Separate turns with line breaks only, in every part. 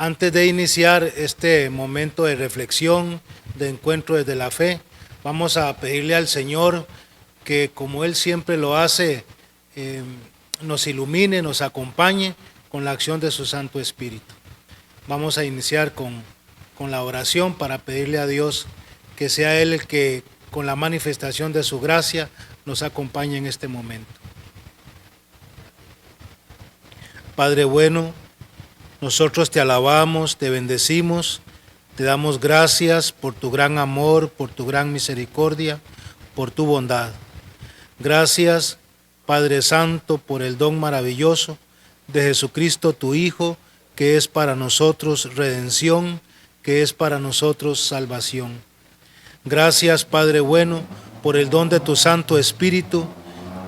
Antes de iniciar este momento de reflexión, de encuentro desde la fe, vamos a pedirle al Señor que, como Él siempre lo hace, nos ilumine, nos acompañe con la acción de su Santo Espíritu. Vamos a iniciar con la oración para pedirle a Dios que sea Él el que, con la manifestación de su gracia, nos acompañe en este momento. Padre bueno, nosotros te alabamos, te bendecimos, te damos gracias por tu gran amor, por tu gran misericordia, por tu bondad. Gracias, Padre Santo, por el don maravilloso de Jesucristo, tu Hijo, que es para nosotros redención, que es para nosotros salvación. Gracias, Padre bueno, por el don de tu Santo Espíritu,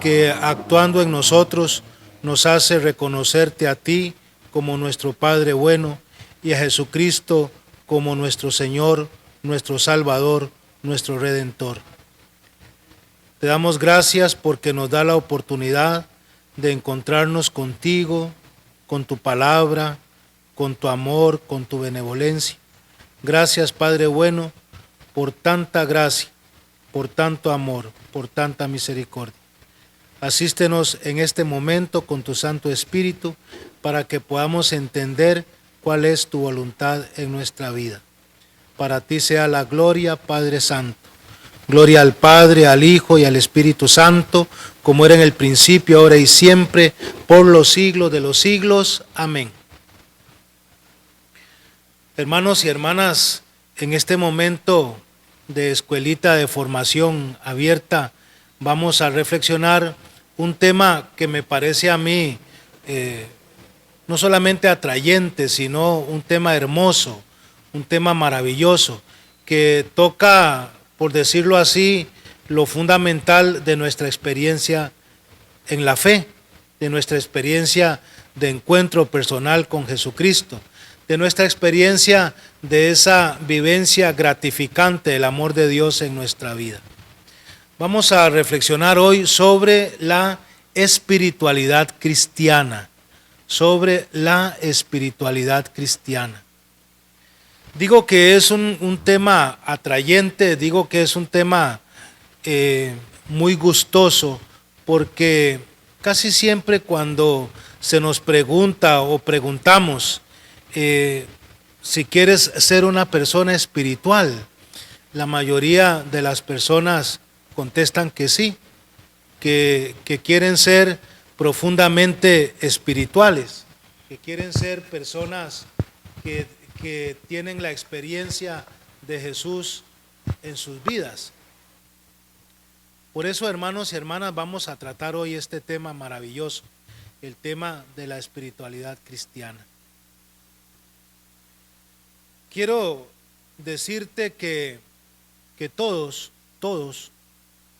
que actuando en nosotros nos hace reconocerte a ti como nuestro Padre bueno y a Jesucristo como nuestro Señor, nuestro Salvador, nuestro Redentor. Te damos gracias porque nos da la oportunidad de encontrarnos contigo, con tu palabra, con tu amor, con tu benevolencia. Gracias, Padre bueno, por tanta gracia, por tanto amor, por tanta misericordia. Asístenos en este momento con tu Santo Espíritu para que podamos entender cuál es tu voluntad en nuestra vida. Para ti sea la gloria, Padre Santo. Gloria al Padre, al Hijo y al Espíritu Santo, como era en el principio, ahora y siempre, por los siglos de los siglos. Amén. Hermanos y hermanas, en este momento de escuelita de formación abierta, vamos a reflexionar un tema que me parece a mí no solamente atrayente, sino un tema hermoso, un tema maravilloso, que toca, por decirlo así, lo fundamental de nuestra experiencia en la fe, de nuestra experiencia de encuentro personal con Jesucristo, de nuestra experiencia de esa vivencia gratificante del amor de Dios en nuestra vida. Vamos a reflexionar hoy sobre la espiritualidad cristiana, sobre la espiritualidad cristiana. Digo que es un tema atrayente, digo que es un tema muy gustoso, porque casi siempre cuando se nos pregunta o preguntamos si quieres ser una persona espiritual, la mayoría de las personas contestan que sí, que quieren ser profundamente espirituales, que quieren ser personas que tienen la experiencia de Jesús en sus vidas. Por eso, hermanos y hermanas, vamos a tratar hoy este tema maravilloso, el tema de la espiritualidad cristiana. Quiero decirte que todos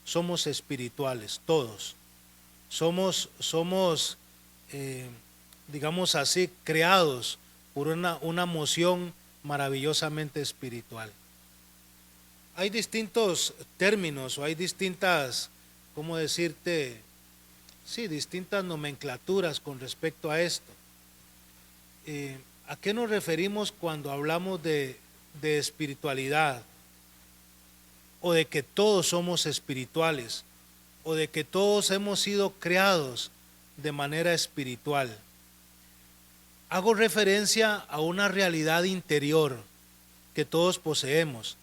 somos espirituales, todos. Somos digamos así, creados por una moción maravillosamente espiritual. Hay distintos términos o hay distintas, ¿cómo decirte? Sí, distintas nomenclaturas con respecto a esto. ¿A qué nos referimos cuando hablamos de espiritualidad? O de que todos somos espirituales, o de que todos hemos sido creados de manera espiritual. Hago referencia a una realidad interior que todos poseemos,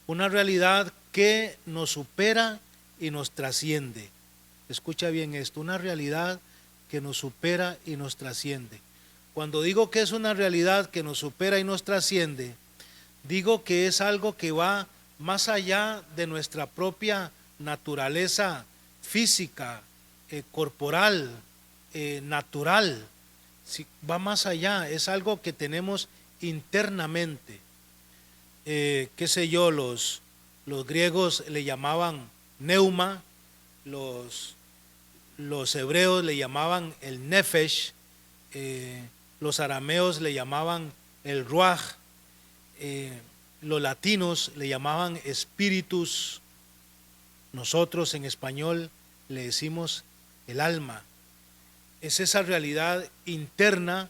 una realidad que nos supera y nos trasciende. Escucha bien esto, una realidad que nos supera y nos trasciende. Cuando digo que es una realidad que nos supera y nos trasciende, digo que es algo que va más allá de nuestra propia naturaleza física, corporal, natural. Sí, va más allá, es algo que tenemos internamente. Qué sé yo, los griegos le llamaban neuma, los hebreos le llamaban el nefesh, los arameos le llamaban el ruach, los latinos le llamaban espíritus, nosotros en español le decimos el alma. Es esa realidad interna,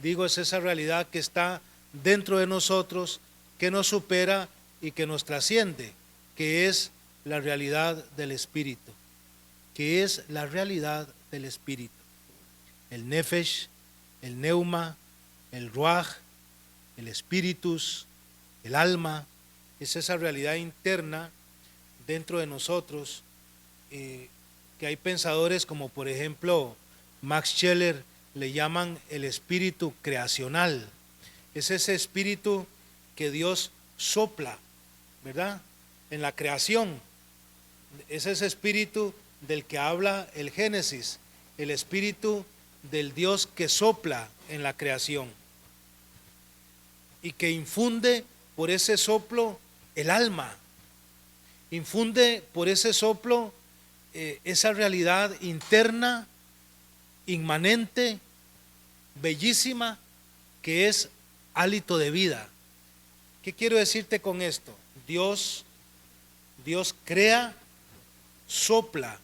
digo, es esa realidad que está dentro de nosotros que nos supera y que nos trasciende, que es la realidad del Espíritu, que es la realidad del Espíritu. El Nefesh, el Neuma, el Ruach, el Espíritus, el alma, es esa realidad interna dentro de nosotros, que hay pensadores como por ejemplo Max Scheler le llaman el espíritu creacional. Es ese espíritu que Dios sopla, ¿verdad?, en la creación. Es ese espíritu del que habla el Génesis, el espíritu del Dios que sopla en la creación y que infunde por ese soplo el alma, infunde por ese soplo esa realidad interna, inmanente, bellísima, que es hálito de vida. ¿Qué quiero decirte con esto? Dios crea, sopla,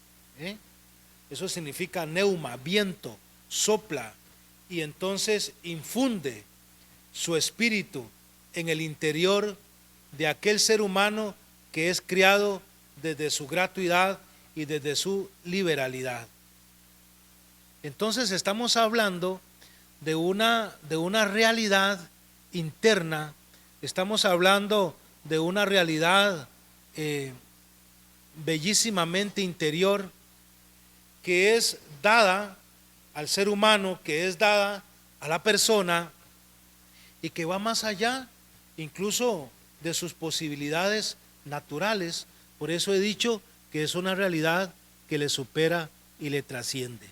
eso significa neuma, viento, sopla, y entonces infunde su espíritu en el interior de aquel ser humano que es criado desde su gratuidad y desde su liberalidad. Entonces estamos hablando de una realidad interna, estamos hablando de una realidad bellísimamente interior, que es dada al ser humano, que es dada a la persona y que va más allá incluso de sus posibilidades naturales. Por eso he dicho que es una realidad que le supera y le trasciende.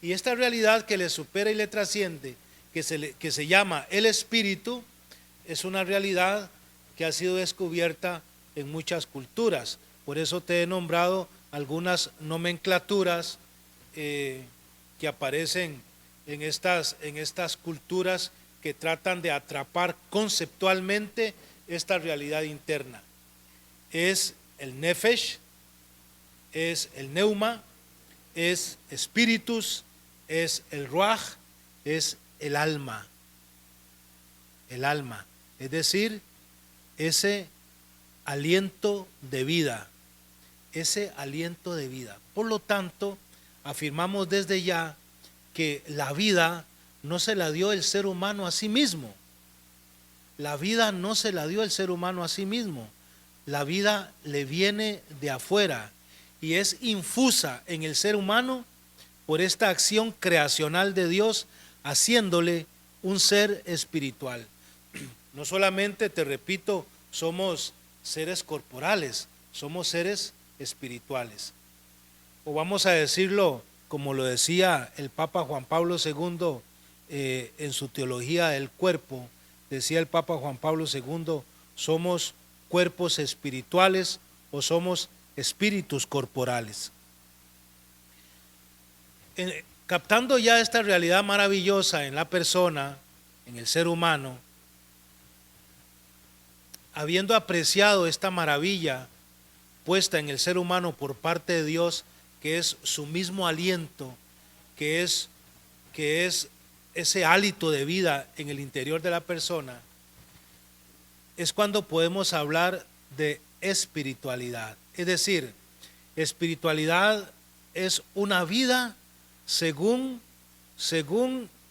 Y esta realidad que le supera y le trasciende, que se llama el Espíritu, es una realidad que ha sido descubierta en muchas culturas. Por eso te he nombrado algunas nomenclaturas que aparecen en estas culturas que tratan de atrapar conceptualmente esta realidad interna. Es el Nefesh, es el Neuma, es Espíritus, es el Ruach, es el alma. El alma, es decir, ese aliento de vida, ese aliento de vida. Por lo tanto, afirmamos desde ya que la vida no se la dio el ser humano a sí mismo. La vida no se la dio el ser humano a sí mismo. La vida le viene de afuera y es infusa en el ser humano por esta acción creacional de Dios, haciéndole un ser espiritual. No solamente, te repito, somos seres corporales, somos seres espirituales. O vamos a decirlo como lo decía el Papa Juan Pablo II en su teología del cuerpo. Decía el Papa Juan Pablo II, somos cuerpos espirituales o somos espíritus corporales. Captando ya esta realidad maravillosa en la persona, en el ser humano, habiendo apreciado esta maravilla puesta en el ser humano por parte de Dios, que es su mismo aliento, que es ese hálito de vida en el interior de la persona, es cuando podemos hablar de espiritualidad. Es decir, espiritualidad es una vida según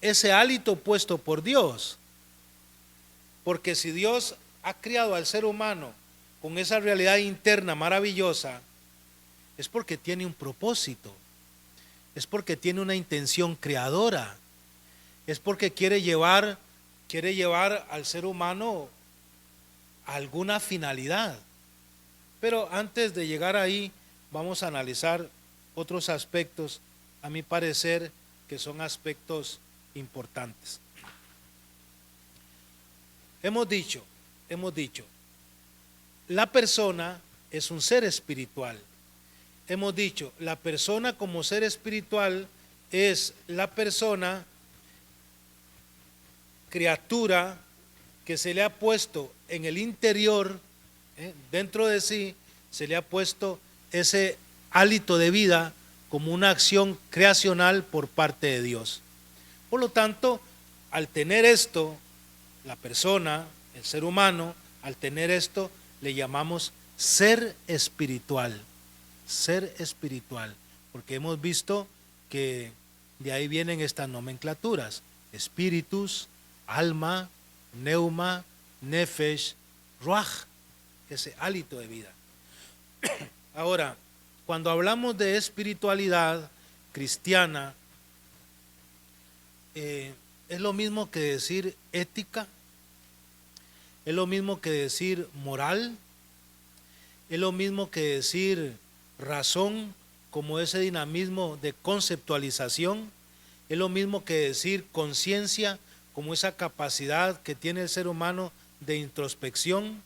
ese hálito puesto por Dios. Porque si Dios ha criado al ser humano con esa realidad interna maravillosa, es porque tiene un propósito, es porque tiene una intención creadora, es porque quiere llevar al ser humano a alguna finalidad. Pero antes de llegar ahí, vamos a analizar otros aspectos, a mi parecer, que son aspectos importantes. Hemos dicho, la persona es un ser espiritual. Hemos dicho, la persona como ser espiritual es la persona, criatura, que se le ha puesto en el interior, dentro de sí, se le ha puesto ese hálito de vida como una acción creacional por parte de Dios. Por lo tanto, al tener esto, la persona, el ser humano, al tener esto, le llamamos ser espiritual. Ser espiritual. Porque hemos visto que de ahí vienen estas nomenclaturas: espíritus, alma, neuma, nefesh, ruach, ese hálito de vida. Ahora, cuando hablamos de espiritualidad cristiana, es lo mismo que decir ética, es lo mismo que decir moral, es lo mismo que decir razón, como ese dinamismo de conceptualización, es lo mismo que decir conciencia, como esa capacidad que tiene el ser humano de introspección,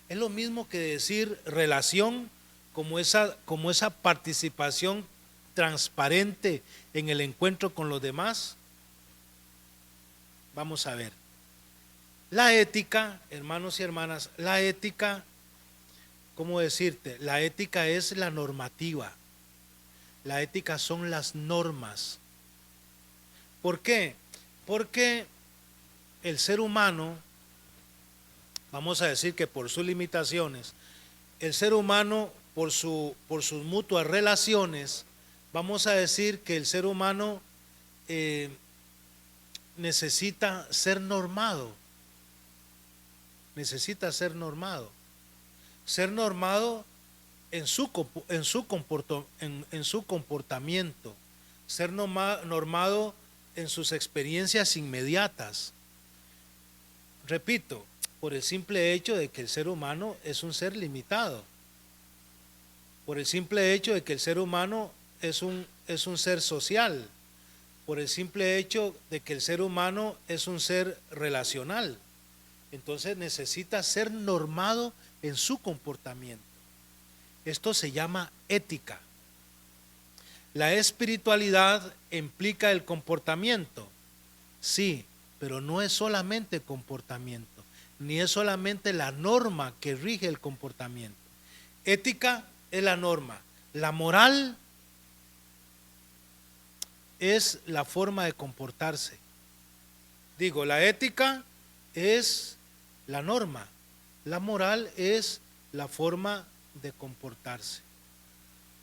es lo mismo que decir relación, como esa participación transparente en el encuentro con los demás. Vamos a ver. La ética, hermanos y hermanas, la ética, ¿cómo decirte? La ética es la normativa. La ética son las normas. ¿Por qué? Porque el ser humano, vamos a decir que por sus limitaciones, el ser humano por sus mutuas relaciones, vamos a decir que el ser humano necesita ser normado. Necesita ser normado. Ser normado en su comportamiento. Ser normado en sus experiencias inmediatas. Repito, por el simple hecho de que el ser humano es un ser limitado. Por el simple hecho de que el ser humano es un ser social. Por el simple hecho de que el ser humano es un ser relacional. Entonces necesita ser normado en su comportamiento. Esto se llama ética. La espiritualidad implica el comportamiento, sí, pero no es solamente comportamiento, ni es solamente la norma que rige el comportamiento. Ética es la norma, la moral es la forma de comportarse. Digo, la ética es la norma, la moral es la forma de comportarse.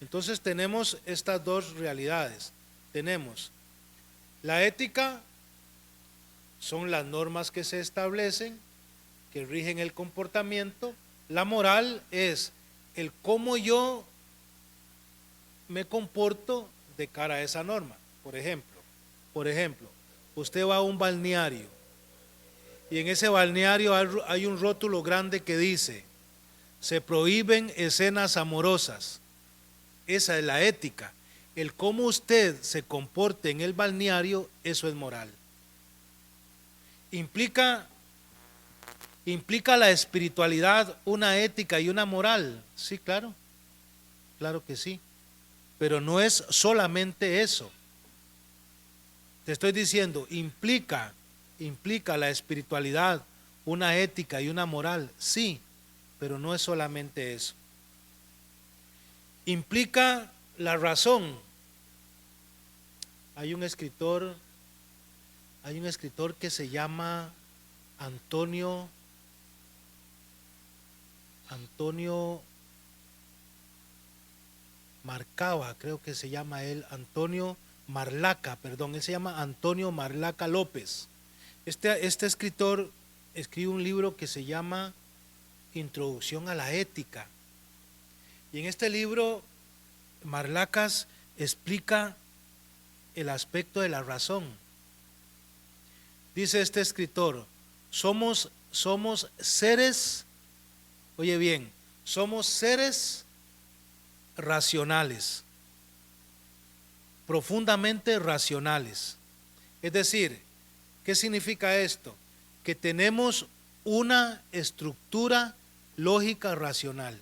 Entonces tenemos estas dos realidades. Tenemos la ética, son las normas que se establecen, que rigen el comportamiento. La moral es el cómo yo me comporto de cara a esa norma. Por ejemplo, usted va a un balneario y en ese balneario hay un rótulo grande que dice: se prohíben escenas amorosas. Esa es la ética. El cómo usted se comporte en el balneario, eso es moral. ¿Implica la espiritualidad una ética y una moral? Sí, claro, claro que sí. Pero no es solamente eso. Te estoy diciendo, implica la espiritualidad una ética y una moral, sí, pero no es solamente eso. Implica la razón. Hay un escritor que se llama Antonio Marcaba, creo que se llama él, Antonio Marlaca, perdón, él se llama Antonio Marlaca López. Este escritor escribe un libro que se llama Introducción a la Ética. Y en este libro, Marlacas explica el aspecto de la razón. Dice este escritor: somos seres, oye bien, somos seres racionales, profundamente racionales. Es decir, ¿qué significa esto? Que tenemos una estructura lógica racional.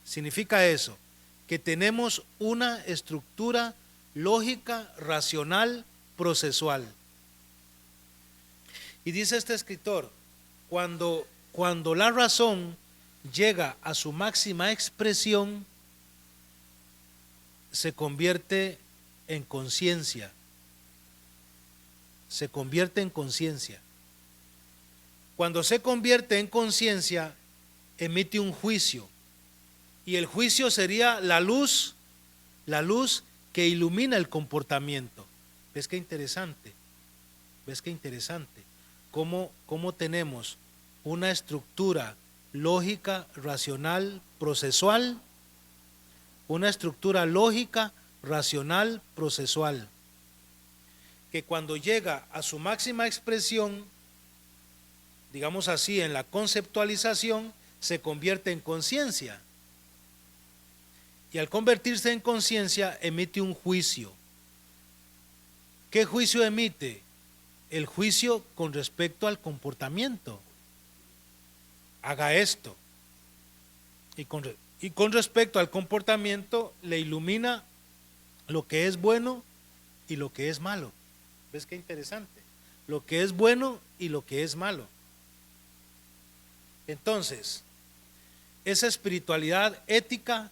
Significa eso, que tenemos una estructura lógica racional procesual. Y dice este escritor, cuando la razón llega a su máxima expresión, se convierte en conciencia. Se convierte en conciencia. Cuando se convierte en conciencia, emite un juicio. Y el juicio sería la luz que ilumina el comportamiento. ¿Ves qué interesante? ¿Ves qué interesante? ¿Cómo tenemos una estructura lógica, racional, procesual? Una estructura lógica, racional, procesual, que cuando llega a su máxima expresión, digamos así, en la conceptualización, se convierte en conciencia. Y al convertirse en conciencia, emite un juicio. ¿Qué juicio emite? El juicio con respecto al comportamiento. Haga esto. Y con respecto al comportamiento, le ilumina lo que es bueno y lo que es malo. ¿Ves qué interesante? Lo que es bueno y lo que es malo. Entonces, esa espiritualidad ética,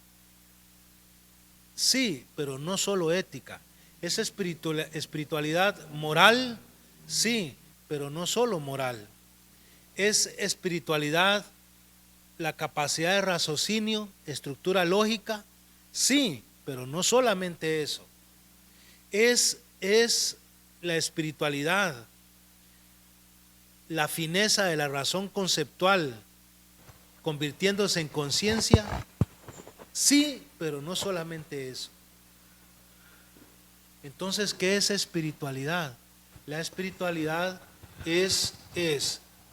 sí, pero no solo ética. Esa espiritualidad moral, sí, pero no solo moral. Es espiritualidad, la capacidad de raciocinio, estructura lógica, sí, pero no solamente eso. Es la espiritualidad, la fineza de la razón conceptual, convirtiéndose en conciencia, sí, pero no solamente eso. Entonces, ¿qué es espiritualidad? La espiritualidad es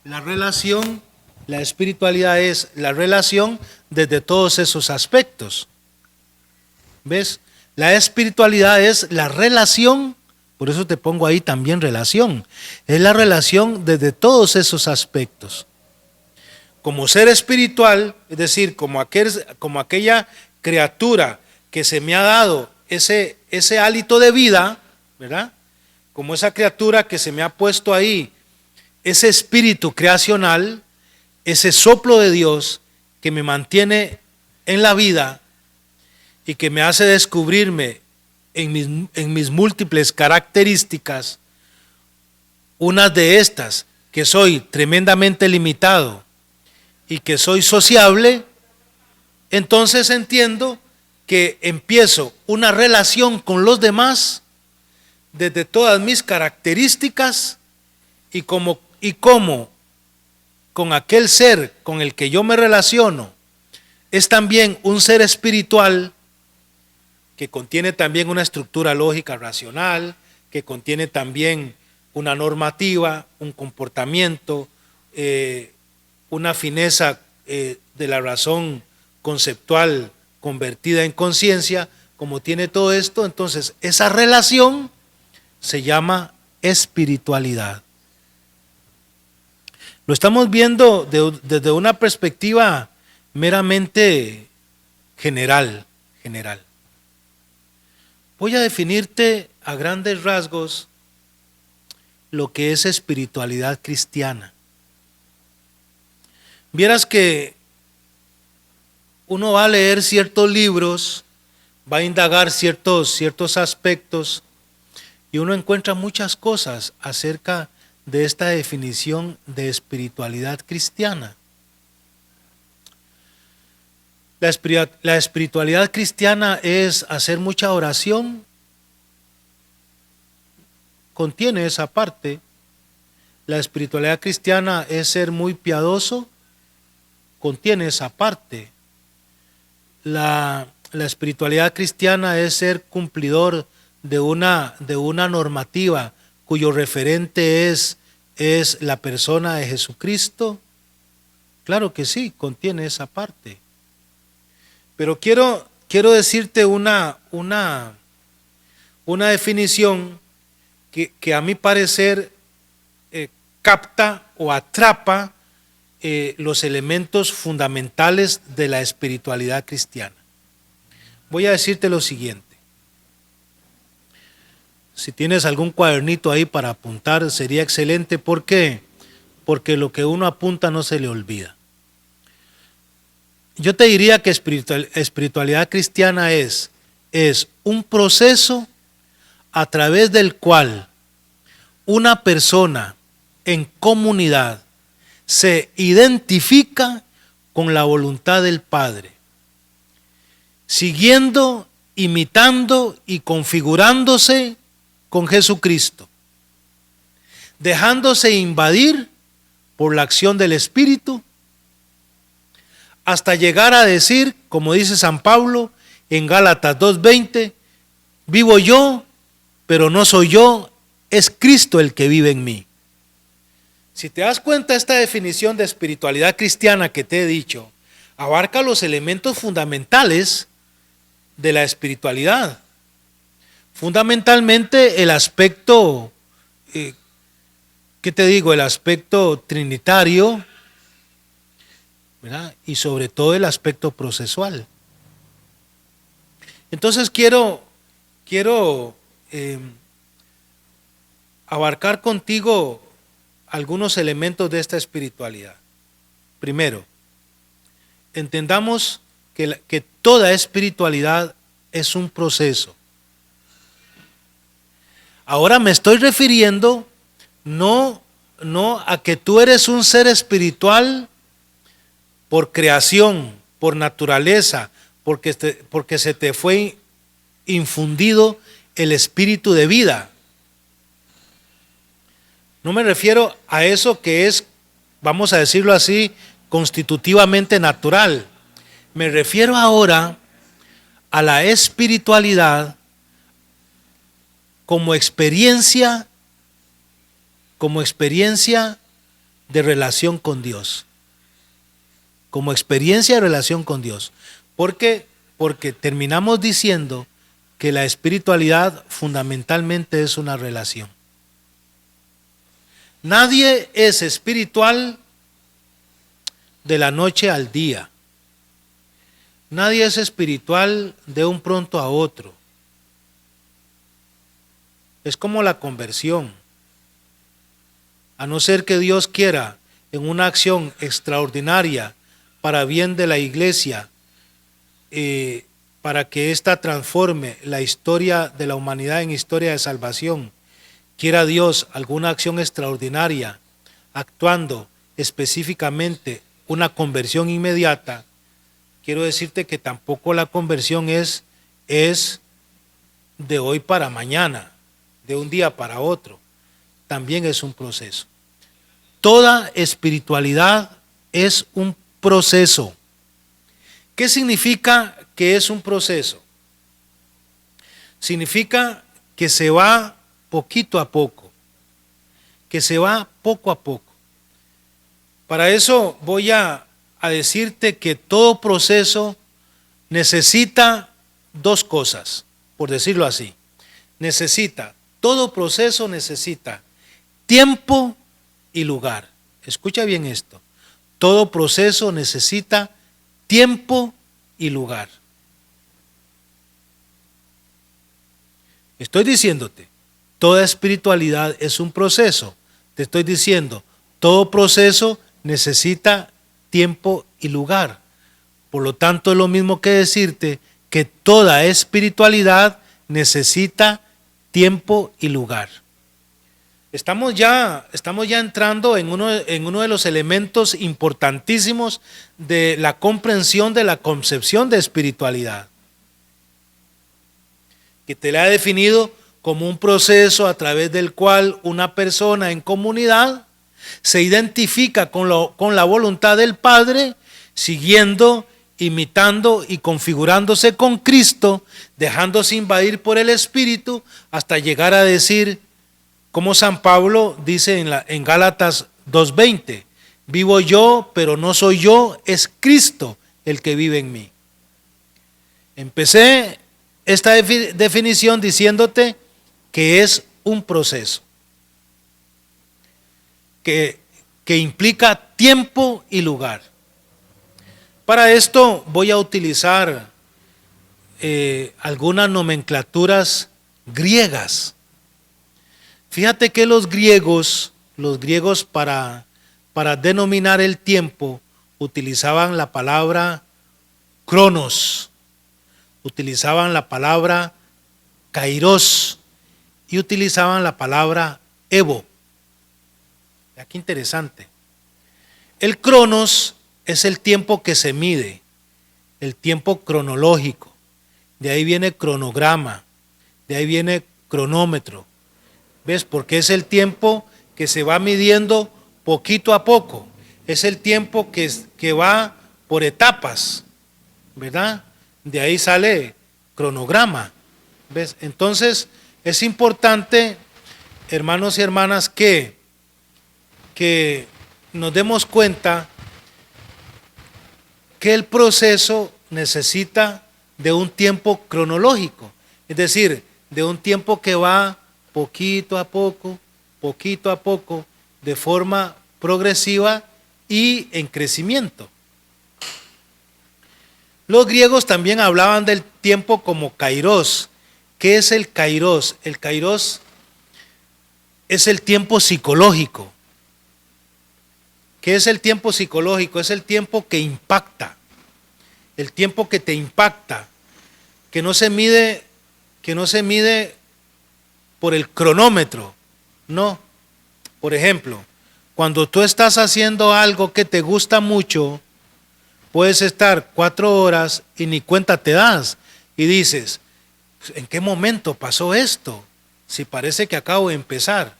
la relación, la espiritualidad es la relación desde todos esos aspectos. ¿Ves? La espiritualidad es la relación, por eso te pongo ahí también relación, es la relación desde todos esos aspectos. Como ser espiritual, es decir, como aquella criatura que se me ha dado ese hálito de vida, ¿verdad? Como esa criatura que se me ha puesto ahí, ese espíritu creacional, ese soplo de Dios que me mantiene en la vida y que me hace descubrirme en mis múltiples características, unas de estas, que soy tremendamente limitado y que soy sociable, entonces entiendo que empiezo una relación con los demás desde todas mis características y como con aquel ser con el que yo me relaciono es también un ser espiritual que contiene también una estructura lógica racional, que contiene también una normativa, un comportamiento, una fineza de la razón conceptual convertida en conciencia, como tiene todo esto, entonces esa relación se llama espiritualidad. Lo estamos viendo desde una perspectiva meramente general. Voy a definirte a grandes rasgos lo que es espiritualidad cristiana. Vieras que uno va a leer ciertos libros, va a indagar ciertos aspectos y uno encuentra muchas cosas acerca de esta definición de espiritualidad cristiana. La espiritualidad cristiana es hacer mucha oración, contiene esa parte. La espiritualidad cristiana es ser muy piadoso, contiene esa parte. La espiritualidad cristiana es ser cumplidor de una normativa cuyo referente es la persona de Jesucristo. Claro que sí, contiene esa parte. Pero quiero decirte una definición que a mi parecer capta o atrapa los elementos fundamentales de la espiritualidad cristiana. Voy a decirte lo siguiente. Si tienes algún cuadernito ahí para apuntar, sería excelente. ¿Por qué? Porque lo que uno apunta no se le olvida. Yo te diría que espiritualidad cristiana es un proceso a través del cual una persona en comunidad se identifica con la voluntad del Padre, siguiendo, imitando y configurándose con Jesucristo, dejándose invadir por la acción del Espíritu, hasta llegar a decir, como dice San Pablo en Gálatas 2:20, vivo yo, pero no soy yo, es Cristo el que vive en mí. Si te das cuenta, esta definición de espiritualidad cristiana que te he dicho, abarca los elementos fundamentales de la espiritualidad. Fundamentalmente el aspecto, ¿qué te digo? El aspecto trinitario, ¿verdad? Y sobre todo el aspecto procesual. Entonces quiero abarcar contigo algunos elementos de esta espiritualidad. Primero, entendamos que toda espiritualidad es un proceso. Ahora me estoy refiriendo no a que tú eres un ser espiritual por creación, por naturaleza, porque se te fue infundido el espíritu de vida. No me refiero a eso que es, vamos a decirlo así, constitutivamente natural. Me refiero ahora a la espiritualidad como experiencia de relación con Dios. Como experiencia de relación con Dios. Porque terminamos diciendo que la espiritualidad fundamentalmente es una relación. Nadie es espiritual de la noche al día. Nadie es espiritual de un pronto a otro. Es como la conversión. A no ser que Dios quiera, en una acción extraordinaria para bien de la iglesia, para que ésta transforme la historia de la humanidad en historia de salvación, quiera Dios alguna acción extraordinaria, actuando específicamente una conversión inmediata, quiero decirte que tampoco la conversión es de hoy para mañana, de un día para otro. También es un proceso. Toda espiritualidad es un proceso. ¿Qué significa que es un proceso? Significa que se va poquito a poco, que se va poco a poco. Para eso voy a decirte que todo proceso necesita dos cosas, por decirlo así. Todo proceso necesita tiempo y lugar. Escucha bien esto. Todo proceso necesita tiempo y lugar. Estoy diciéndote, toda espiritualidad es un proceso. Te estoy diciendo, todo proceso necesita tiempo y lugar. Por lo tanto, es lo mismo que decirte que toda espiritualidad necesita tiempo y lugar. Estamos ya entrando en uno de los elementos importantísimos de la comprensión de la concepción de espiritualidad, que te la he definido como un proceso a través del cual una persona en comunidad se identifica con la voluntad del Padre, siguiendo, imitando y configurándose con Cristo, dejándose invadir por el Espíritu, hasta llegar a decir, como San Pablo dice en Gálatas 2:20, vivo yo, pero no soy yo, es Cristo el que vive en mí. Empecé esta definición diciéndote que es un proceso, que implica tiempo y lugar. Para esto voy a utilizar algunas nomenclaturas griegas. Fíjate que los griegos para denominar el tiempo utilizaban la palabra cronos, utilizaban la palabra kairos y utilizaban la palabra evo. Qué interesante. El cronos es el tiempo que se mide, el tiempo cronológico. De ahí viene cronograma, de ahí viene cronómetro. ¿Ves? Porque es el tiempo que se va midiendo poquito a poco. Es el tiempo que va por etapas, ¿verdad? De ahí sale cronograma. ¿Ves? Entonces es importante, hermanos y hermanas, que nos demos cuenta que el proceso necesita de un tiempo cronológico, es decir, de un tiempo que va poquito a poco, de forma progresiva y en crecimiento. Los griegos también hablaban del tiempo como kairos. ¿Qué es el kairos? El kairos es el tiempo psicológico. ¿Qué es el tiempo psicológico? Es el tiempo que impacta, el tiempo que te impacta, que no se mide por el cronómetro, no. Por ejemplo, cuando tú estás haciendo algo que te gusta mucho, puedes estar 4 horas y ni cuenta te das y dices, ¿en qué momento pasó esto? Si parece que acabo de empezar.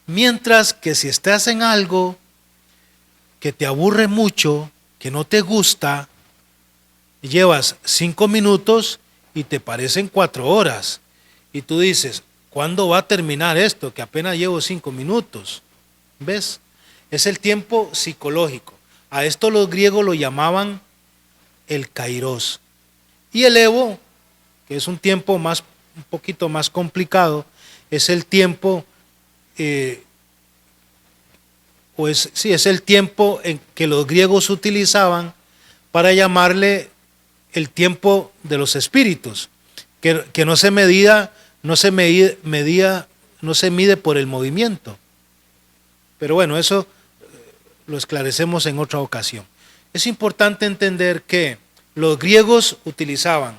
Mientras que si estás en algo que te aburre mucho, que no te gusta, llevas 5 minutos y te parecen 4 horas. Y tú dices, ¿cuándo va a terminar esto? Que apenas llevo 5 minutos. ¿Ves? Es el tiempo psicológico. A esto los griegos lo llamaban el kairos. Y el evo, que es un tiempo un poquito más complicado, es el tiempo, es el tiempo en que los griegos utilizaban para llamarle el tiempo de los espíritus, que no se mide por el movimiento. Pero bueno, eso lo esclarecemos en otra ocasión. Es importante entender que los griegos utilizaban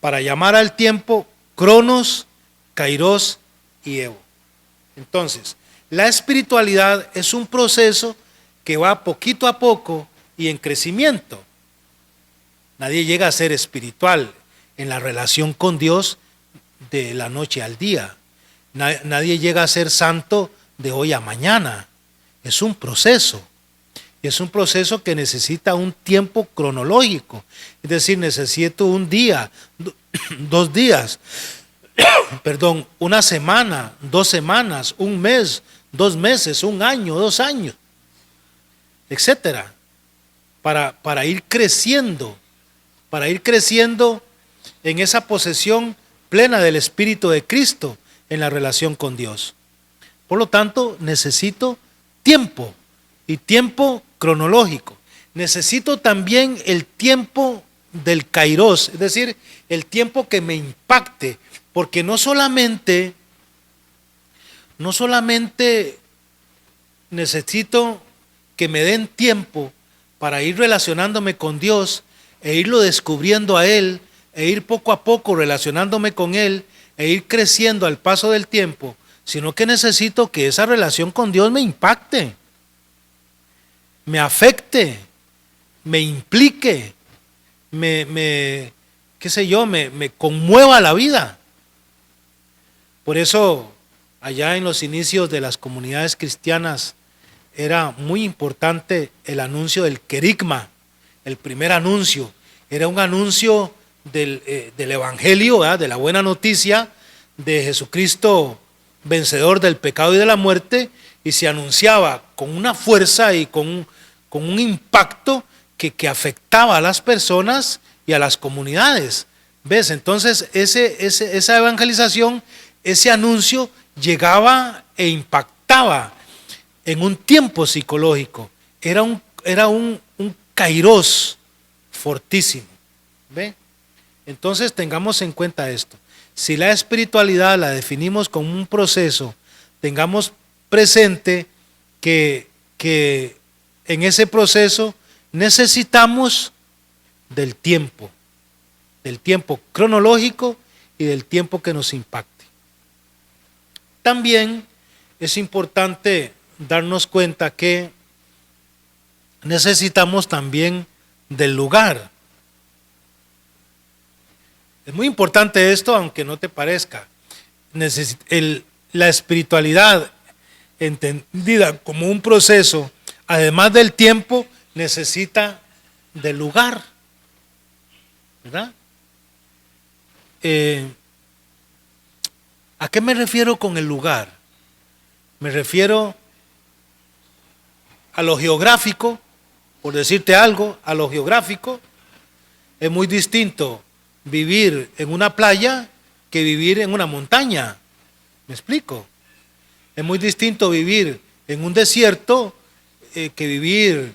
para llamar al tiempo cronos, kairos y evo. Entonces, la espiritualidad es un proceso que va poquito a poco y en crecimiento. Nadie llega a ser espiritual en la relación con Dios de la noche al día. Nadie llega a ser santo de hoy a mañana. Es un proceso. Y es un proceso que necesita un tiempo cronológico. Es decir, necesito un día, 2 días, una semana, 2 semanas, un mes, 2 meses, un año, 2 años, etcétera, para ir creciendo en esa posesión plena del Espíritu de Cristo en la relación con Dios. Por lo tanto, necesito tiempo y tiempo cronológico. Necesito también el tiempo del kairos, es decir, el tiempo que me impacte, porque no solamente necesito que me den tiempo para ir relacionándome con Dios e irlo descubriendo a Él, e ir poco a poco relacionándome con Él, e ir creciendo al paso del tiempo, sino que necesito que esa relación con Dios me impacte, me afecte, me implique, me conmueva la vida. Por eso, allá en los inicios de las comunidades cristianas, era muy importante el anuncio del querigma, el primer anuncio. Era un anuncio del Evangelio, ¿verdad? De la buena noticia de Jesucristo, vencedor del pecado y de la muerte, y se anunciaba con una fuerza y con un impacto que afectaba a las personas y a las comunidades. ¿Ves? Entonces esa evangelización, ese anuncio llegaba e impactaba en un tiempo psicológico. Era un kairos fortísimo. ¿Ve? Entonces tengamos en cuenta esto. Si la espiritualidad la definimos como un proceso, tengamos presente que en ese proceso necesitamos del tiempo cronológico y del tiempo que nos impacte. También es importante darnos cuenta que necesitamos también del lugar. Es muy importante esto, aunque no te parezca. La espiritualidad, entendida como un proceso, además del tiempo, necesita del lugar, ¿verdad? ¿A qué me refiero con el lugar? Me refiero a lo geográfico, por decirte algo, a lo geográfico. Es muy distinto vivir en una playa que vivir en una montaña. ¿Me explico? Es muy distinto vivir en un desierto que vivir,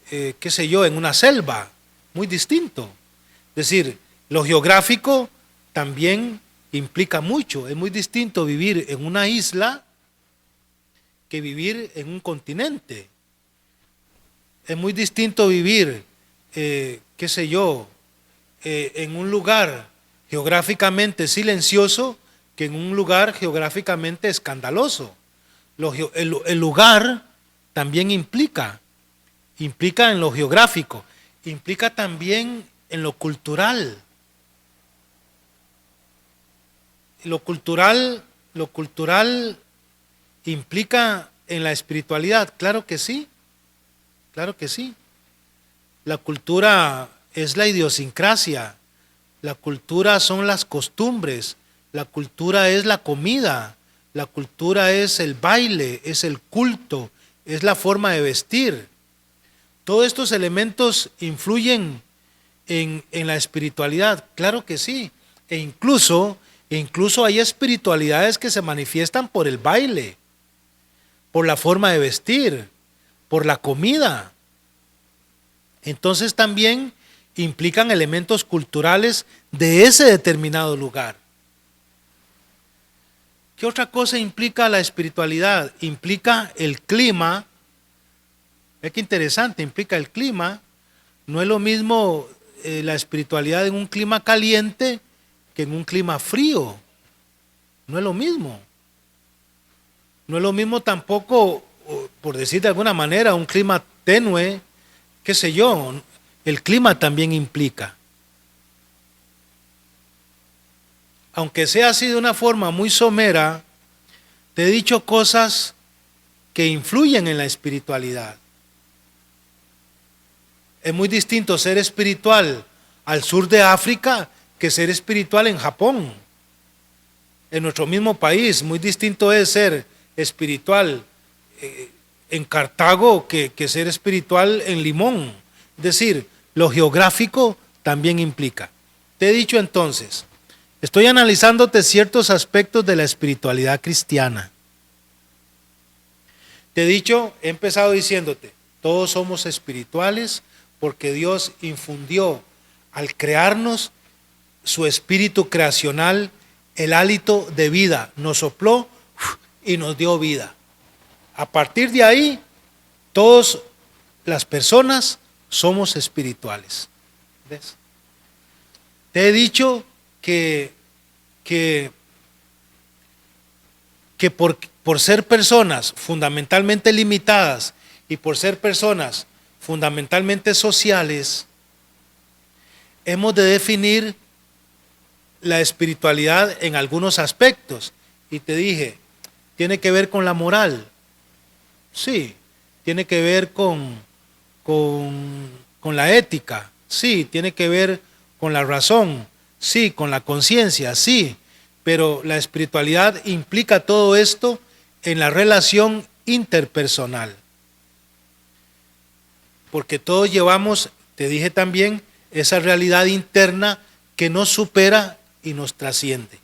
qué sé yo, en una selva. Muy distinto. Es decir, lo geográfico también implica mucho. Es muy distinto vivir en una isla que vivir en un continente. Es muy distinto vivir, qué sé yo, en un lugar geográficamente silencioso que en un lugar geográficamente escandaloso. El lugar también implica en lo geográfico, implica también en lo cultural. Lo cultural implica en la espiritualidad, claro que sí, claro que sí. La cultura es la idiosincrasia, la cultura son las costumbres, la cultura es la comida, la cultura es el baile, es el culto, es la forma de vestir. Todos estos elementos influyen en la espiritualidad, claro que sí. E incluso hay espiritualidades que se manifiestan por el baile, por la forma de vestir, por la comida. Entonces también implican elementos culturales de ese determinado lugar. ¿Qué otra cosa implica la espiritualidad? Implica el clima. Ve qué interesante, implica el clima. No es lo mismo la espiritualidad en un clima caliente que en un clima frío. No es lo mismo. No es lo mismo tampoco, por decir de alguna manera, un clima tenue, qué sé yo, el clima también implica. Aunque sea así de una forma muy somera, te he dicho cosas que influyen en la espiritualidad. Es muy distinto ser espiritual al sur de África que ser espiritual en Japón. En nuestro mismo país, muy distinto es ser espiritual en Cartago que ser espiritual en Limón. Es decir, lo geográfico también implica. Te he dicho entonces, estoy analizándote ciertos aspectos de la espiritualidad cristiana. Te he dicho, he empezado diciéndote, todos somos espirituales porque Dios infundió al crearnos su espíritu creacional, el hálito de vida, nos sopló y nos dio vida. A partir de ahí, todas las personas somos espirituales. ¿Ves? Te he dicho que por ser personas fundamentalmente limitadas y por ser personas fundamentalmente sociales, hemos de definir la espiritualidad en algunos aspectos. Y te dije, tiene que ver con la moral. Sí, tiene que ver con la ética. Sí, tiene que ver con la razón. Sí, con la conciencia. Sí, pero la espiritualidad implica todo esto en la relación interpersonal. Porque todos llevamos, te dije también, esa realidad interna que nos supera y nos trasciende.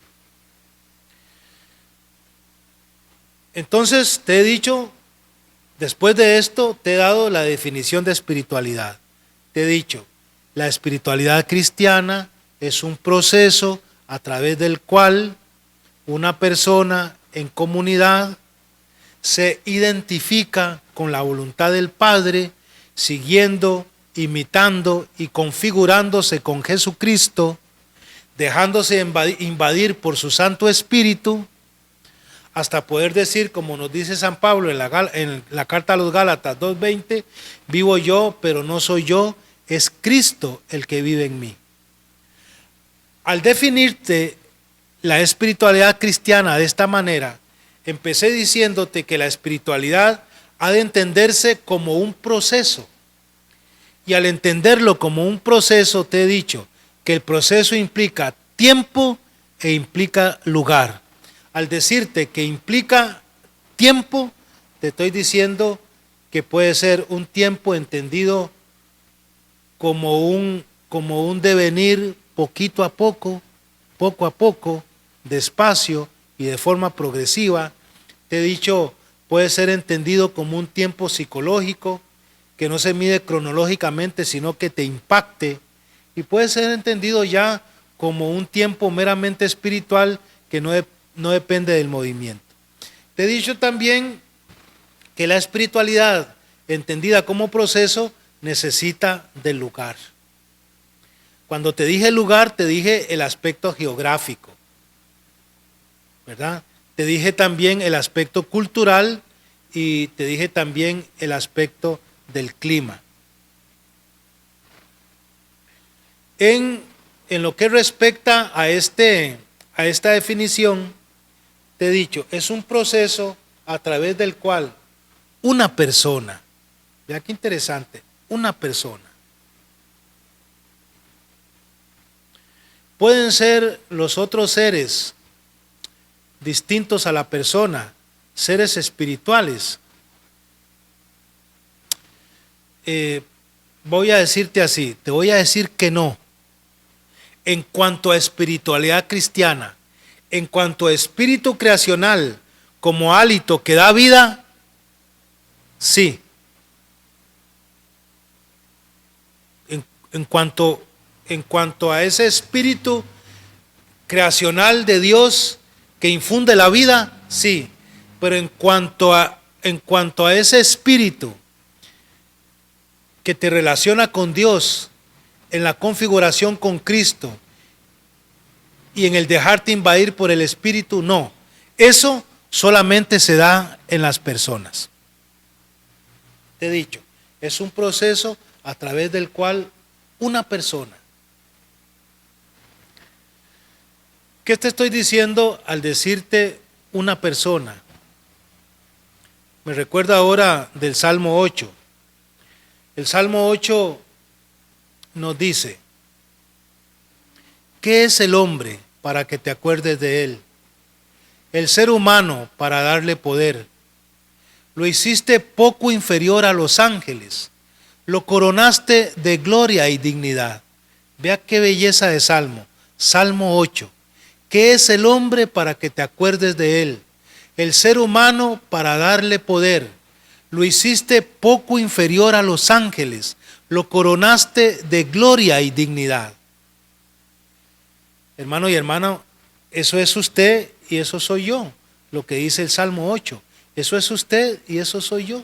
Entonces te he dicho, después de esto te he dado la definición de espiritualidad. Te he dicho, la espiritualidad cristiana es un proceso a través del cual una persona en comunidad se identifica con la voluntad del Padre, siguiendo, imitando y configurándose con Jesucristo, dejándose invadir por su Santo Espíritu, hasta poder decir, como nos dice San Pablo en la carta a los Gálatas 2:20, vivo yo, pero no soy yo, es Cristo el que vive en mí. Al definirte la espiritualidad cristiana de esta manera, empecé diciéndote que la espiritualidad ha de entenderse como un proceso. Y al entenderlo como un proceso, te he dicho que el proceso implica tiempo e implica lugar. Al decirte que implica tiempo, te estoy diciendo que puede ser un tiempo entendido como un devenir poquito a poco, despacio y de forma progresiva. Te he dicho, puede ser entendido como un tiempo psicológico que no se mide cronológicamente, sino que te impacte, y puede ser entendido ya como un tiempo meramente espiritual que no depende del movimiento. Te he dicho también que la espiritualidad, entendida como proceso, necesita del lugar. Cuando te dije lugar, te dije el aspecto geográfico, ¿verdad? Te dije también el aspecto cultural y te dije también el aspecto del clima. En lo que respecta a esta definición, te he dicho, es un proceso a través del cual una persona, vea qué interesante, una persona, pueden ser los otros seres distintos a la persona, seres espirituales. Voy a decirte así, te voy a decir que no. En cuanto a espiritualidad cristiana, en cuanto a espíritu creacional como hálito que da vida, sí. En cuanto a ese espíritu creacional de Dios que infunde la vida, sí. Pero en cuanto a ese espíritu que te relaciona con Dios en la configuración con Cristo y en el dejarte invadir por el Espíritu, no. Eso solamente se da en las personas. Te he dicho, es un proceso a través del cual una persona. ¿Qué te estoy diciendo al decirte una persona? Me recuerda ahora del Salmo 8. El Salmo 8 nos dice, ¿qué es el hombre para que te acuerdes de él? El ser humano para darle poder. Lo hiciste poco inferior a los ángeles, lo coronaste de gloria y dignidad. Vea qué belleza de Salmo. Salmo 8. ¿Qué es el hombre para que te acuerdes de él? El ser humano para darle poder. Lo hiciste poco inferior a los ángeles, lo coronaste de gloria y dignidad. Hermano y hermana, eso es usted y eso soy yo, lo que dice el Salmo 8. Eso es usted y eso soy yo.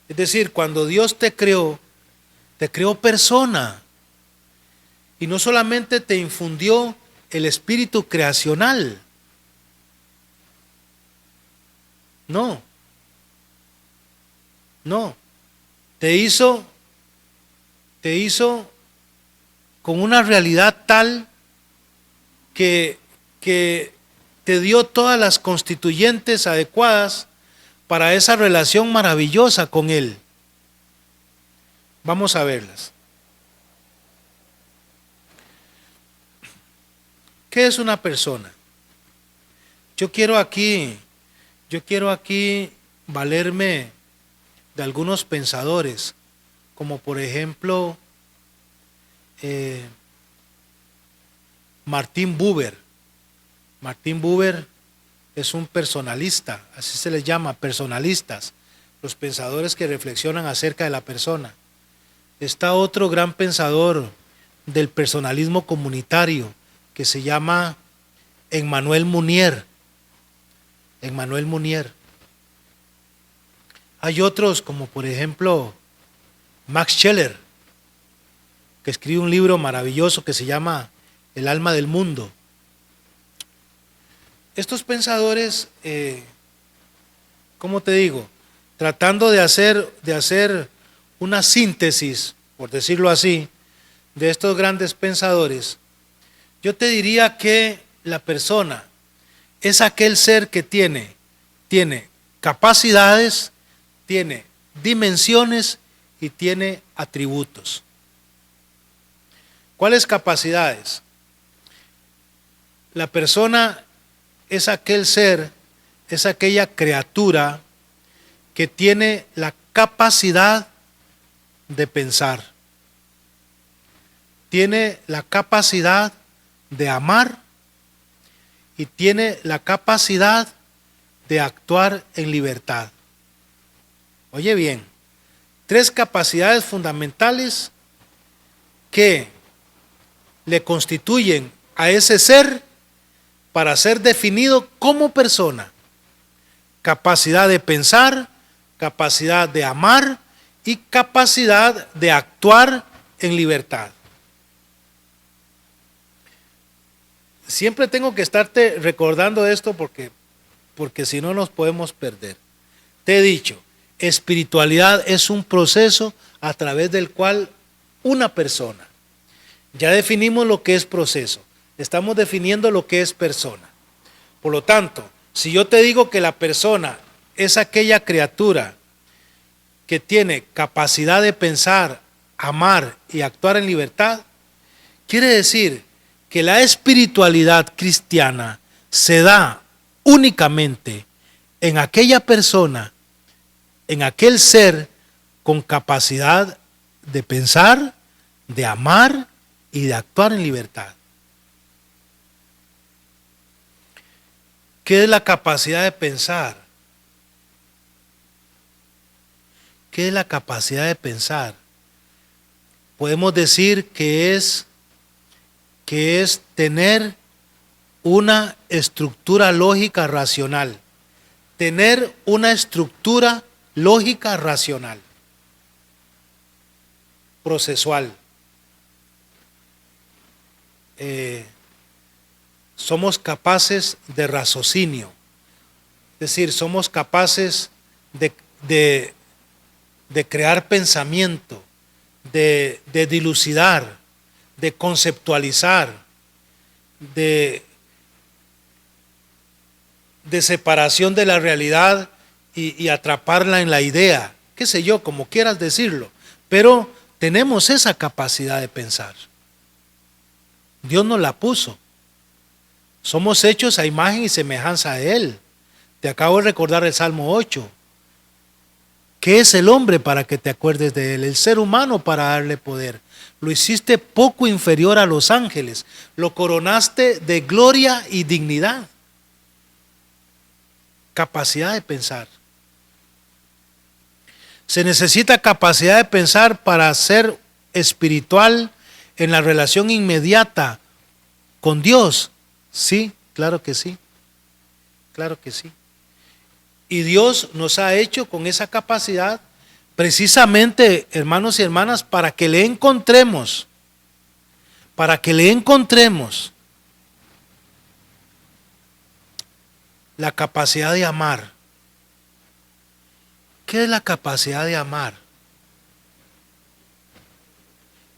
Es decir, cuando Dios te creó persona. Y no solamente te infundió el espíritu creacional. No. Te hizo con una realidad tal que te dio todas las constituyentes adecuadas para esa relación maravillosa con Él. Vamos a verlas. ¿Qué es una persona? Yo quiero aquí valerme de algunos pensadores, como por ejemplo Martin Buber. Martin Buber es un personalista, así se les llama, personalistas, los pensadores que reflexionan acerca de la persona. Está otro gran pensador del personalismo comunitario que se llama Emmanuel Mounier. Emmanuel Mounier. Hay otros como por ejemplo Max Scheler, que escribe un libro maravilloso que se llama El alma del mundo. estos pensadores, ¿cómo te digo? Tratando de hacer una síntesis, por decirlo así, de estos grandes pensadores, yo te diría que la persona es aquel ser que tiene capacidades, tiene dimensiones y tiene atributos. ¿Cuáles capacidades? La persona es aquel ser, es aquella criatura que tiene la capacidad de pensar, tiene la capacidad de amar y tiene la capacidad de actuar en libertad. Oye bien, 3 capacidades fundamentales que le constituyen a ese ser para ser definido como persona: capacidad de pensar, capacidad de amar y capacidad de actuar en libertad. Siempre tengo que estarte recordando esto porque si no nos podemos perder. Te he dicho, espiritualidad es un proceso a través del cual una persona, ya definimos lo que es proceso, estamos definiendo lo que es persona. Por lo tanto, si yo te digo que la persona es aquella criatura que tiene capacidad de pensar, amar y actuar en libertad, quiere decir que la espiritualidad cristiana se da únicamente en aquella persona, en aquel ser con capacidad de pensar, de amar y de actuar en libertad. ¿Qué es la capacidad de pensar? ¿Qué es la capacidad de pensar? Podemos decir que es tener una estructura lógica racional. Tener una estructura lógica racional, procesual. Somos capaces de raciocinio, es decir, somos capaces de crear pensamiento, de dilucidar, de conceptualizar, de separación de la realidad y atraparla en la idea, qué sé yo, como quieras decirlo, pero tenemos esa capacidad de pensar. Dios nos la puso. Somos hechos a imagen y semejanza de Él. Te acabo de recordar el Salmo 8. ¿Qué es el hombre para que te acuerdes de él? El ser humano para darle poder. Lo hiciste poco inferior a los ángeles. Lo coronaste de gloria y dignidad. Capacidad de pensar. Se necesita capacidad de pensar para ser espiritual en la relación inmediata con Dios. Sí, claro que sí. Claro que sí. Y Dios nos ha hecho con esa capacidad precisamente, hermanos y hermanas, para que le encontremos. Para que le encontremos la capacidad de amar. ¿Qué es la capacidad de amar?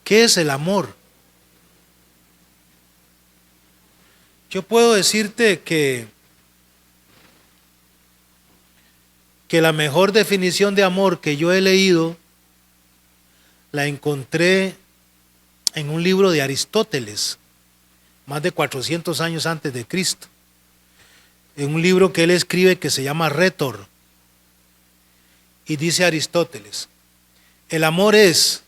¿Qué es el amor? Yo puedo decirte que la mejor definición de amor que yo he leído la encontré en un libro de Aristóteles, más de 400 años antes de Cristo, en un libro que él escribe que se llama Rétor. Y dice Aristóteles: el amor es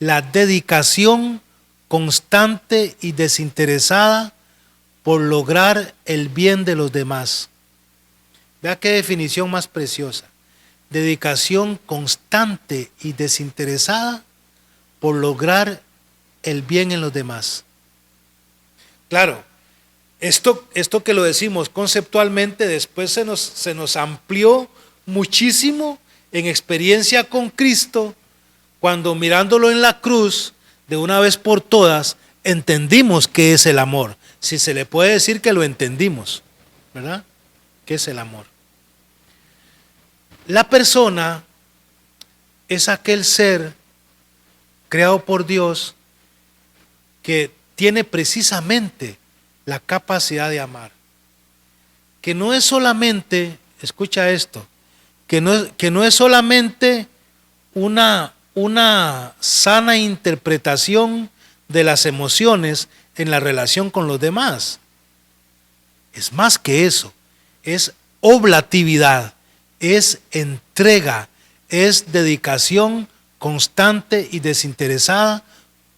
la dedicación constante y desinteresada por lograr el bien de los demás. Vea qué definición más preciosa. Dedicación constante y desinteresada por lograr el bien en los demás. Claro, esto que lo decimos conceptualmente, después se nos amplió muchísimo en experiencia con Cristo, cuando mirándolo en la cruz, de una vez por todas, entendimos qué es el amor. Si se le puede decir que lo entendimos. ¿verdad? ¿Qué es el amor? La persona es aquel ser creado por Dios que tiene precisamente la capacidad de amar. Que no es solamente, escucha esto, que no es solamente una sana interpretación de las emociones en la relación con los demás. Es más que eso, es oblatividad, es entrega, es dedicación constante y desinteresada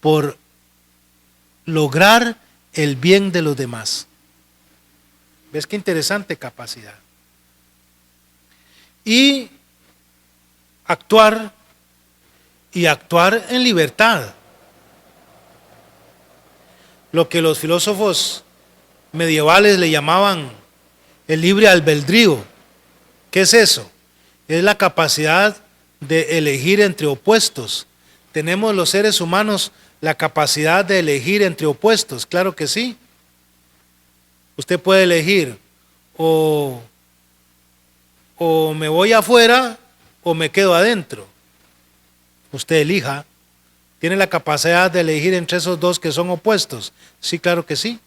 por lograr el bien de los demás. ¿Ves qué interesante capacidad? Y actuar en libertad. Lo que los filósofos medievales le llamaban el libre albedrío. ¿Qué es eso? Es la capacidad de elegir entre opuestos. ¿Tenemos los seres humanos la capacidad de elegir entre opuestos? Claro que sí. Usted puede elegir o me voy afuera o me quedo adentro. Usted elija. ¿Tiene la capacidad de elegir entre esos dos que son opuestos? Sí, claro que sí.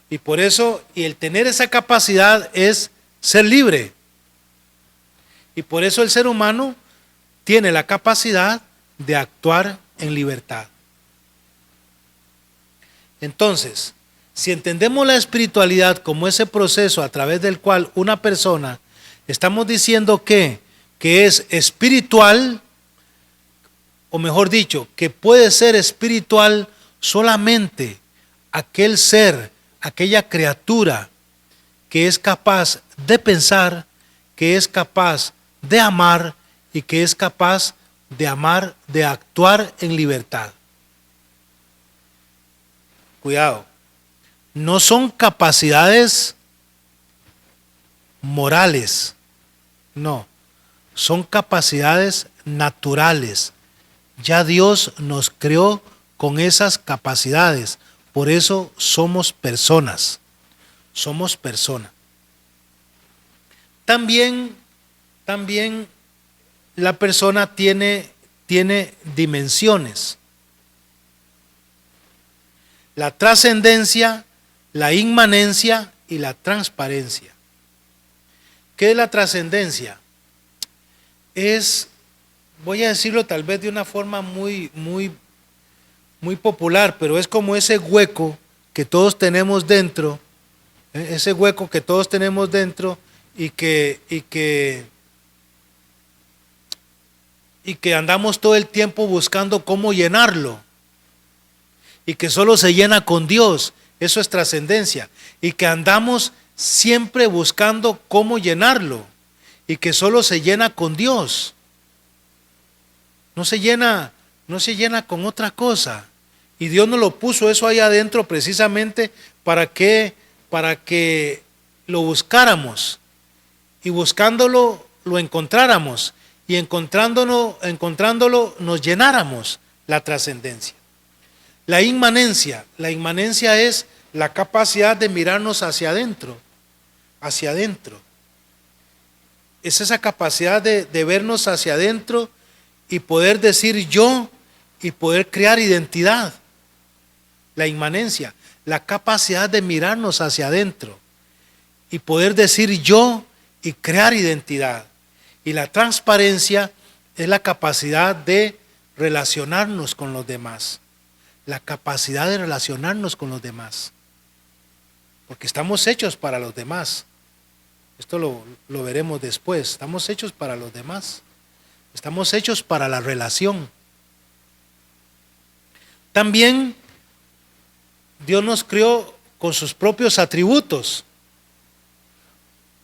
Y por eso, y el tener esa capacidad es ser libre. Y por eso el ser humano tiene la capacidad de actuar en libertad. Entonces, si entendemos la espiritualidad como ese proceso a través del cual una persona, estamos diciendo que es espiritual, o mejor dicho, que puede ser espiritual solamente aquel ser, aquella criatura que es capaz de pensar, que es capaz de amar y que es capaz de amar, de actuar en libertad. Cuidado, no son capacidades morales, no, son capacidades naturales. Ya Dios nos creó con esas capacidades, por eso somos personas, somos personas. También la persona tiene dimensiones. La trascendencia, la inmanencia y la transparencia. ¿Qué es la trascendencia? Voy a decirlo tal vez de una forma muy popular, pero es como ese hueco que todos tenemos dentro, ese hueco que todos tenemos dentro y que andamos todo el tiempo buscando cómo llenarlo y que solo se llena con Dios. Eso es trascendencia. Y que andamos siempre buscando cómo llenarlo y que solo se llena con Dios. No se llena con otra cosa. Y Dios nos lo puso eso ahí adentro precisamente para que lo buscáramos. Y buscándolo lo encontráramos. Y encontrándolo nos llenáramos la trascendencia. La inmanencia es la capacidad de mirarnos hacia adentro. Es esa capacidad de vernos hacia adentro y poder decir yo y poder crear identidad. La inmanencia, la capacidad de mirarnos hacia adentro y poder decir yo y crear identidad. Y la transparencia es la capacidad de relacionarnos con los demás. La capacidad de relacionarnos con los demás. Porque estamos hechos para los demás. Esto lo veremos después. Estamos hechos para los demás. Estamos hechos para la relación. También Dios nos creó con sus propios atributos.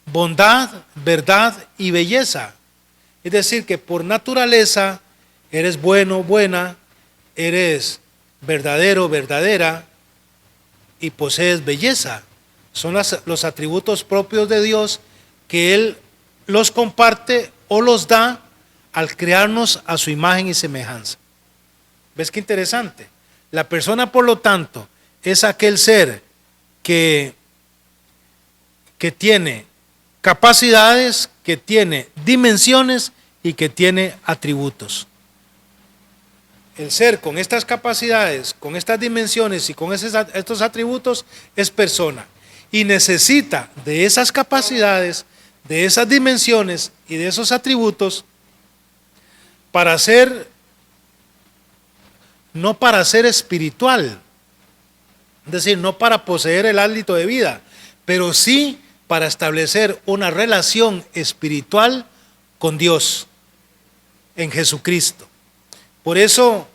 Bondad, verdad y belleza. Es decir, que por naturaleza eres bueno, buena, eres verdadero, verdadera y posees belleza. Son los atributos propios de Dios que Él los comparte o los da al crearnos a su imagen y semejanza. ¿Ves qué interesante? La persona, por lo tanto, es aquel ser que que tiene capacidades, que tiene dimensiones y que tiene atributos. El ser con estas capacidades, con estas dimensiones y con estos atributos es persona. Y necesita de esas capacidades, de esas dimensiones y de esos atributos para ser, no para ser espiritual, es decir, no para poseer el hálito de vida, pero sí para establecer una relación espiritual con Dios en Jesucristo. Por eso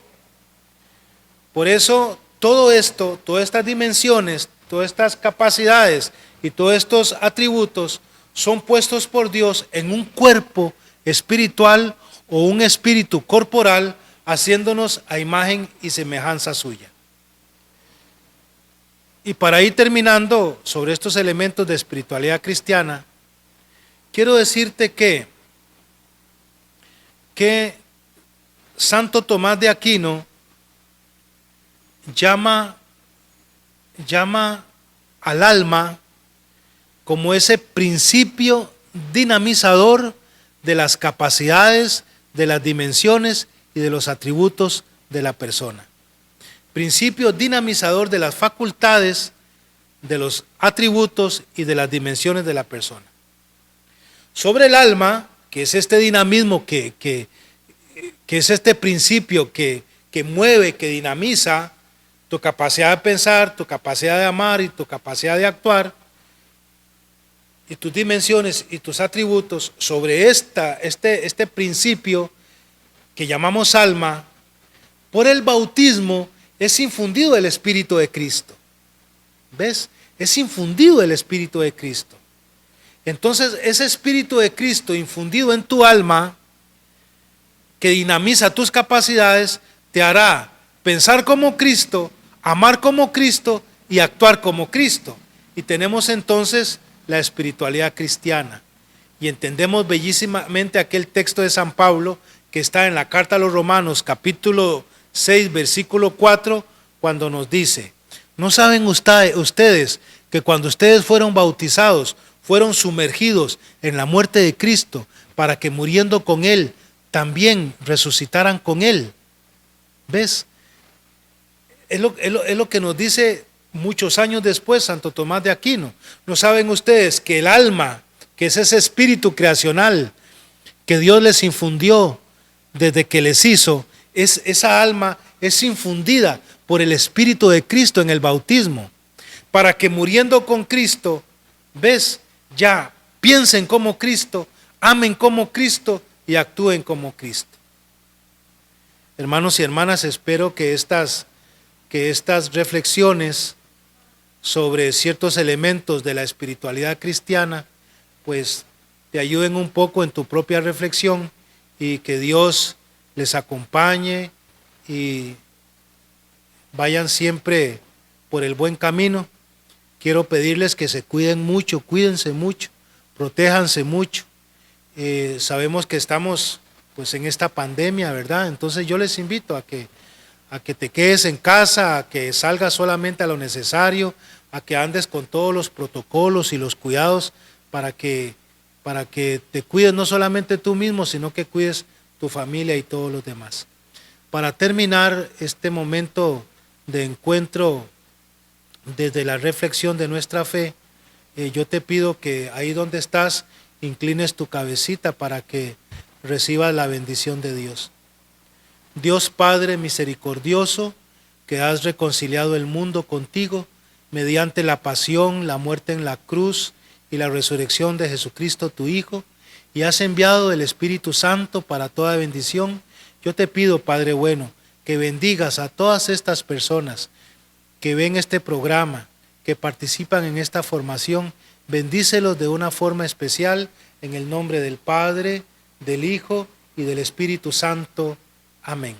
todo esto, todas estas dimensiones, todas estas capacidades y todos estos atributos son puestos por Dios en un cuerpo espiritual o un espíritu corporal, haciéndonos a imagen y semejanza suya. Y para ir terminando sobre estos elementos de espiritualidad cristiana, quiero decirte que Santo Tomás de Aquino llama al alma como ese principio dinamizador de las capacidades, de las dimensiones y de los atributos de la persona. Principio dinamizador de las facultades, de los atributos y de las dimensiones de la persona. Sobre el alma, que es este dinamismo, que es este principio que mueve, que dinamiza tu capacidad de pensar, tu capacidad de amar y tu capacidad de actuar, y tus dimensiones y tus atributos, sobre este principio que llamamos alma, por el bautismo es infundido el Espíritu de Cristo. ¿Ves? Es infundido el Espíritu de Cristo. Entonces, ese Espíritu de Cristo infundido en tu alma, que dinamiza tus capacidades, te hará pensar como Cristo, amar como Cristo y actuar como Cristo. Y tenemos entonces la espiritualidad cristiana. Y entendemos bellísimamente aquel texto de San Pablo que está en la carta a los Romanos, capítulo 6, versículo 4, cuando nos dice: ¿no saben ustedes que cuando ustedes fueron bautizados, fueron sumergidos en la muerte de Cristo, para que muriendo con Él, también resucitaran con Él? ¿Ves? Es lo que nos dice muchos años después Santo Tomás de Aquino. ¿No saben ustedes que el alma, que es ese espíritu creacional que Dios les infundió desde que les hizo, esa alma es infundida por el Espíritu de Cristo en el bautismo, para que muriendo con Cristo, ves, ya piensen como Cristo, amen como Cristo y actúen como Cristo? Hermanos y hermanas, espero que estas reflexiones sobre ciertos elementos de la espiritualidad cristiana, pues te ayuden un poco en tu propia reflexión, y que Dios les acompañe y vayan siempre por el buen camino. Quiero pedirles que se cuiden mucho, cuídense mucho, protéjanse mucho. Sabemos que estamos pues en esta pandemia, ¿verdad? Entonces yo les invito a que te quedes en casa, a que salgas solamente a lo necesario, a que andes con todos los protocolos y los cuidados para que te cuides no solamente tú mismo, sino que cuides tu familia y todos los demás. Para terminar este momento de encuentro desde la reflexión de nuestra fe, yo te pido que ahí donde estás inclines tu cabecita para que recibas la bendición de Dios. Dios Padre misericordioso, que has reconciliado el mundo contigo mediante la pasión, la muerte en la cruz y la resurrección de Jesucristo tu Hijo, y has enviado el Espíritu Santo para toda bendición, yo te pido, Padre bueno, que bendigas a todas estas personas que ven este programa, que participan en esta formación. Bendícelos de una forma especial en el nombre del Padre, del Hijo y del Espíritu Santo. Amén.